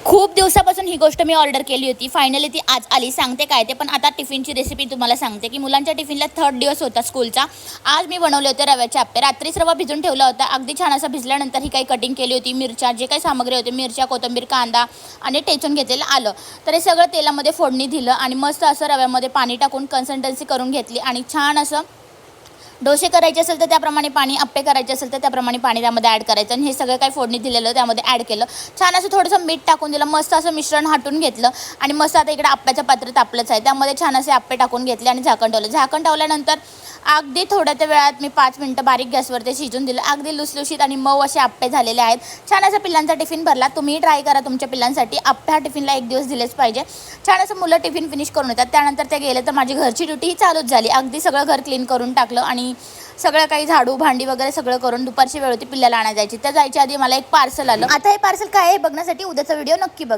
खूप दिवसापासून ही गोष्ट मी ऑर्डर केली होती. फायनली ती आज आली. सांगते काय ते, पण आता टिफिनची रेसिपी तुम्हाला सांगते की मुलांच्या टिफिनला थर्ड दिवस होता स्कूलचा. आज मी बनवले होते रव्याचे आप्पे. रात्रीच रवा भिजून ठेवला होता. अगदी छान असा भिजल्यानंतर ही काही कटिंग केली होती. मिरच्या, जे काही सामग्री होती, मिरच्या, कोथिंबीर, कांदा आणि ठेचून घेतलेलं आलं. तर हे सगळं तेलामध्ये फोडणी दिलं आणि मस्त असं रव्यामध्ये पाणी टाकून कन्सिस्टन्सी करून घेतली आणि छान असं डोसे करायचे असेल तर त्याप्रमाणे पाणी, आप्पे करायचे असेल तर त्याप्रमाणे पाणी त्यामध्ये ॲड करायचं आणि हे सगळं काही फोडणी दिलेलं त्यामध्ये ॲड केलं. छान असं थोडंसं मीठ टाकून दिलं. मस्त असं मिश्रण हाटून घेतलं आणि मस्त आता इकडे आप्प्याचं पात्र तापलंच आहे. त्यामध्ये छान असे आप्पे टाकून घेतले आणि झाकण ठेवलं. झाकण ठेवल्यानंतर अगदी थोड्या त्या वेळात मी 5 मिनिटं बारीक गॅसवर ते शिजून दिलं. अगदी लुसलुशीत आणि मऊ असे आप्पे झालेले आहेत. छान असं पिल्लांचा टिफिन भरला. तुम्ही ट्राय करा तुमच्या पिल्लांसाठी. आप्पे हा टिफिनला एक दिवस दिलेच पाहिजे. छान असं मुलं टिफिन फिनिश करून येतात. त्यानंतर ते गेले तर माझी घरची ड्युटीही चालूच झाली. अगदी सगळं घर क्लीन करून टाकलं आणि सगळं काही झाडू भांडी वगैरे सगळं करून दुपारची वेळ होती, पिल्लाला आणायला जायची. त्या जायच्या आधी मला एक पार्सल आलं. आता हे पार्सल काय आहे बघण्यासाठी उद्याचा व्हिडिओ नक्की बघा.